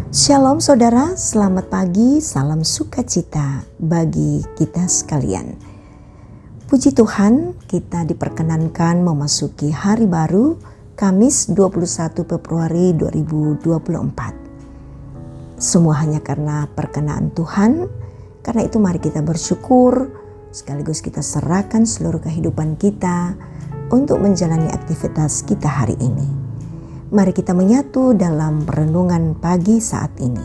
Shalom saudara, selamat pagi, salam sukacita bagi kita sekalian. Puji Tuhan, kita diperkenankan memasuki hari baru, Kamis 21 Februari 2024. Semua hanya karena perkenaan Tuhan, karena itu mari kita bersyukur, sekaligus kita serahkan seluruh kehidupan kita untuk menjalani aktivitas kita hari ini. Mari kita menyatu dalam renungan pagi saat ini.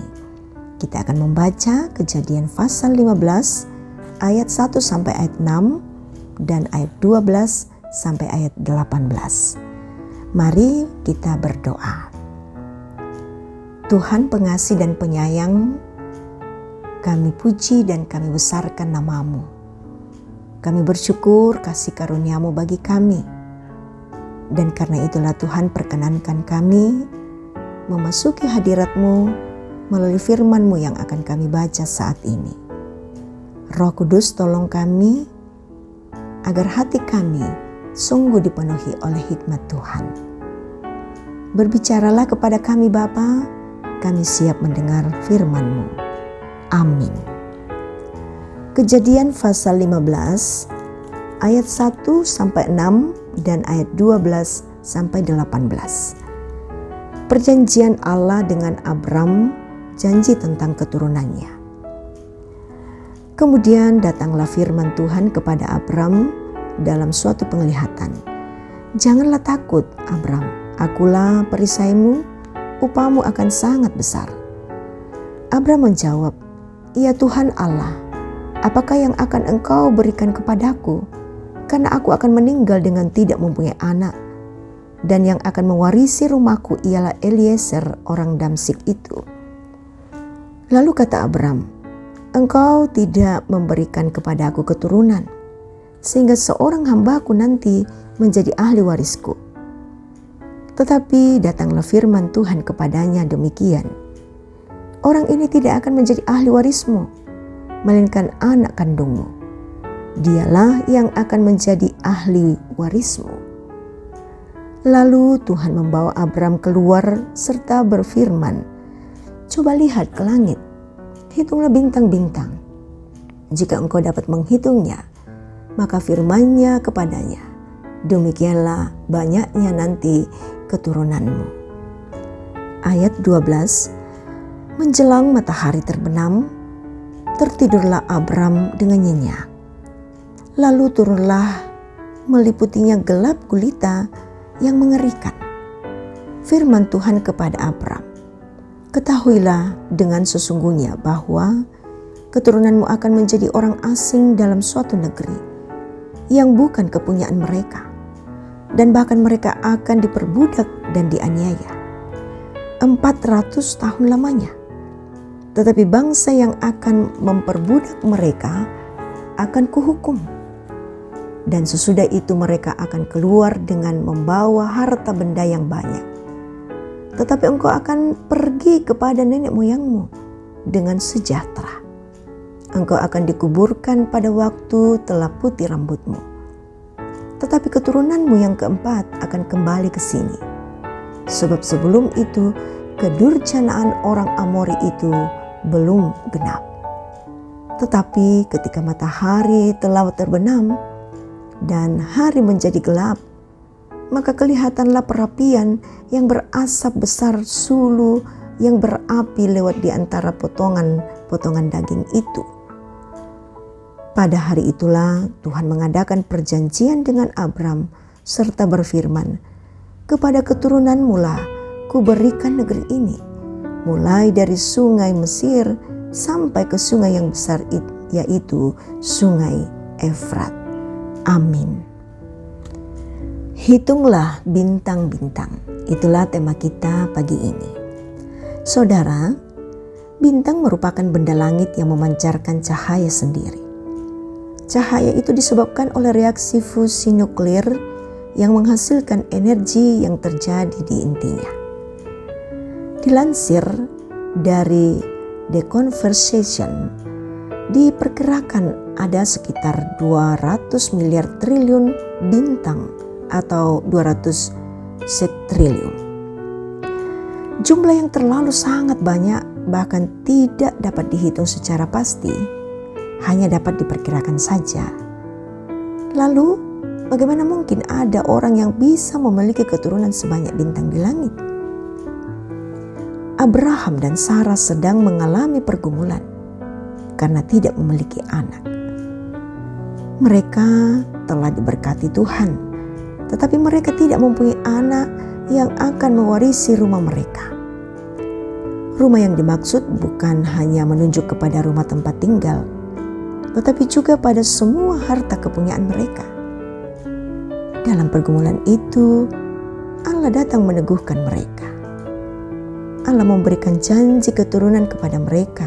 Kita akan membaca Kejadian pasal 15 ayat 1 sampai ayat 6 dan ayat 12 sampai ayat 18. Mari kita berdoa. Tuhan pengasih dan penyayang, kami puji dan kami besarkan nama-Mu. Kami bersyukur kasih karunia-Mu bagi kami. Dan karena itulah Tuhan perkenankan kami memasuki hadirat-Mu melalui firman-Mu yang akan kami baca saat ini. Roh Kudus tolong kami agar hati kami sungguh dipenuhi oleh hikmat Tuhan. Berbicaralah kepada kami Bapa, kami siap mendengar firman-Mu. Amin. Kejadian pasal 15 ayat 1 sampai 6 dan ayat 12 sampai 18. Perjanjian Allah dengan Abram, janji tentang keturunannya. Kemudian datanglah firman Tuhan kepada Abram dalam suatu penglihatan. Janganlah takut, Abram, akulah perisaimu, upahmu akan sangat besar. Abram menjawab, ya Tuhan Allah, apakah yang akan engkau berikan kepadaku? Karena aku akan meninggal dengan tidak mempunyai anak, dan yang akan mewarisi rumahku ialah Eliezer orang Damsyik itu. Lalu kata Abram, engkau tidak memberikan kepadaku keturunan, sehingga seorang hambaku nanti menjadi ahli warisku. Tetapi datanglah firman Tuhan kepadanya demikian, orang ini tidak akan menjadi ahli warismu, melainkan anak kandungmu. Dialah yang akan menjadi ahli warismu. Lalu Tuhan membawa Abram keluar serta berfirman, coba lihat ke langit, hitunglah bintang-bintang. Jika engkau dapat menghitungnya, maka firman-Nya kepadanya, demikianlah banyaknya nanti keturunanmu. Ayat 12, menjelang matahari terbenam, tertidurlah Abram dengan nyenyak. Lalu turunlah meliputinya gelap gulita yang mengerikan. Firman Tuhan kepada Abram, ketahuilah dengan sesungguhnya bahwa keturunanmu akan menjadi orang asing dalam suatu negeri yang bukan kepunyaan mereka, dan bahkan mereka akan diperbudak dan dianiaya 400 tahun lamanya. Tetapi bangsa yang akan memperbudak mereka akan kuhukum. Dan sesudah itu mereka akan keluar dengan membawa harta benda yang banyak. Tetapi engkau akan pergi kepada nenek moyangmu dengan sejahtera. Engkau akan dikuburkan pada waktu telah putih rambutmu. Tetapi keturunanmu yang keempat akan kembali ke sini. Sebab sebelum itu kedurjanaan orang Amori itu belum genap. Tetapi ketika matahari telah terbenam dan hari menjadi gelap, maka kelihatanlah perapian yang berasap besar sulu yang berapi lewat di antara potongan-potongan daging itu. Pada hari itulah Tuhan mengadakan perjanjian dengan Abram serta berfirman, kepada keturunanmu lah kuberikan negeri ini, mulai dari sungai Mesir sampai ke sungai yang besar yaitu sungai Efrat. Amin. Hitunglah bintang-bintang. Itulah tema kita pagi ini. Saudara, bintang merupakan benda langit yang memancarkan cahaya sendiri. Cahaya itu disebabkan oleh reaksi fusi nuklir yang menghasilkan energi yang terjadi di intinya. Dilansir dari The Conversation, diperkirakan ada sekitar 200 miliar triliun bintang atau 200 sektriliun. Jumlah yang terlalu sangat banyak bahkan tidak dapat dihitung secara pasti, hanya dapat diperkirakan saja. Lalu, bagaimana mungkin ada orang yang bisa memiliki keturunan sebanyak bintang di langit? Abraham dan Sarah sedang mengalami pergumulan karena tidak memiliki anak. Mereka telah diberkati Tuhan, tetapi mereka tidak mempunyai anak yang akan mewarisi rumah mereka. Rumah yang dimaksud bukan hanya menunjuk kepada rumah tempat tinggal, tetapi juga pada semua harta kepunyaan mereka. Dalam pergumulan itu, Allah datang meneguhkan mereka. Allah memberikan janji keturunan kepada mereka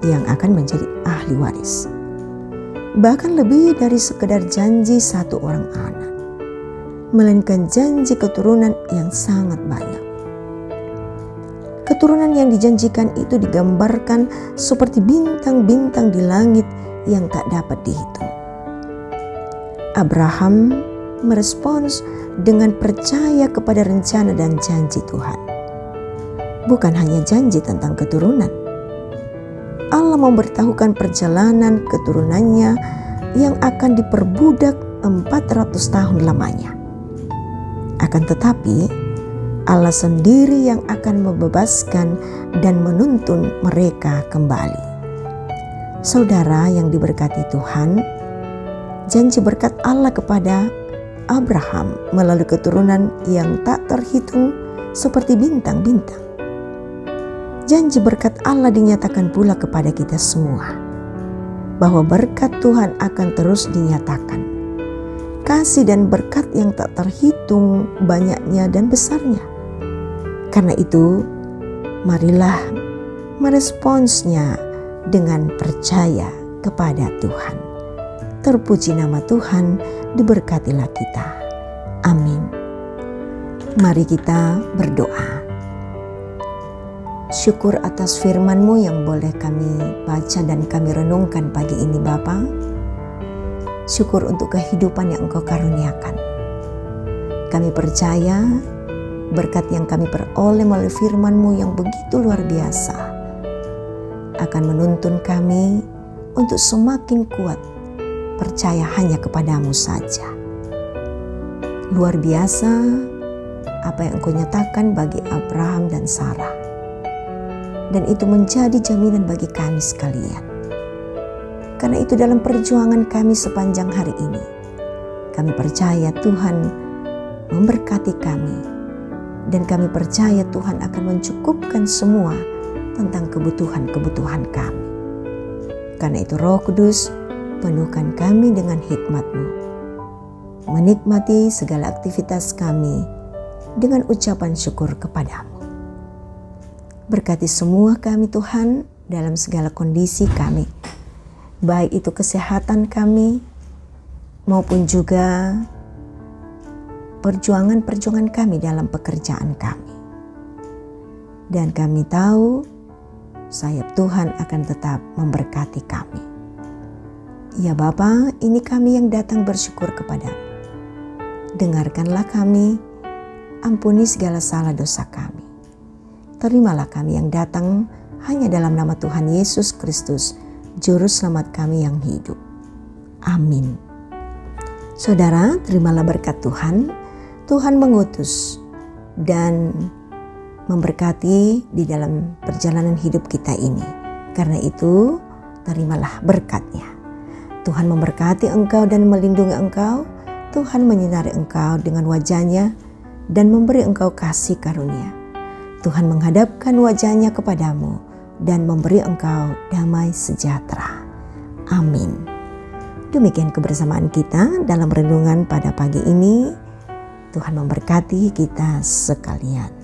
yang akan menjadi ahli waris. Bahkan lebih dari sekedar janji satu orang anak, melainkan janji keturunan yang sangat banyak. Keturunan yang dijanjikan itu digambarkan seperti bintang-bintang di langit yang tak dapat dihitung. Abraham merespons dengan percaya kepada rencana dan janji Tuhan. Bukan hanya janji tentang keturunan. Allah memberitahukan perjalanan keturunannya yang akan diperbudak 400 tahun lamanya. Akan tetapi, Allah sendiri yang akan membebaskan dan menuntun mereka kembali. Saudara yang diberkati Tuhan, janji berkat Allah kepada Abraham melalui keturunan yang tak terhitung seperti bintang-bintang. Janji berkat Allah dinyatakan pula kepada kita semua, bahwa berkat Tuhan akan terus dinyatakan. Kasih dan berkat yang tak terhitung banyaknya dan besarnya. Karena itu, marilah meresponsnya dengan percaya kepada Tuhan. Terpuji nama Tuhan, diberkatilah kita. Amin. Mari kita berdoa. Syukur atas firman-Mu yang boleh kami baca dan kami renungkan pagi ini Bapa. Syukur untuk kehidupan yang Engkau karuniakan. Kami percaya berkat yang kami peroleh melalui firman-Mu yang begitu luar biasa akan menuntun kami untuk semakin kuat percaya hanya kepadamu saja. Luar biasa apa yang Engkau nyatakan bagi Abraham dan Sarah. Dan itu menjadi jaminan bagi kami sekalian. Karena itu dalam perjuangan kami sepanjang hari ini, kami percaya Tuhan memberkati kami. Dan kami percaya Tuhan akan mencukupkan semua tentang kebutuhan-kebutuhan kami. Karena itu Roh Kudus, penuhkan kami dengan hikmat-Mu. Menikmati segala aktivitas kami dengan ucapan syukur kepadamu. Berkati semua kami Tuhan dalam segala kondisi kami. Baik itu kesehatan kami maupun juga perjuangan-perjuangan kami dalam pekerjaan kami. Dan kami tahu sayap Tuhan akan tetap memberkati kami. Ya Bapa, ini kami yang datang bersyukur kepadamu. Dengarkanlah kami, ampuni segala salah dosa kami. Terimalah kami yang datang hanya dalam nama Tuhan Yesus Kristus, Juru Selamat kami yang hidup. Amin. Saudara, terimalah berkat Tuhan. Tuhan mengutus dan memberkati di dalam perjalanan hidup kita ini. Karena itu, terimalah berkat-Nya. Tuhan memberkati engkau dan melindungi engkau. Tuhan menyinari engkau dengan wajah-Nya dan memberi engkau kasih karunia. Tuhan menghadapkan wajah-Nya kepadamu dan memberi engkau damai sejahtera. Amin. Demikian kebersamaan kita dalam renungan pada pagi ini. Tuhan memberkati kita sekalian.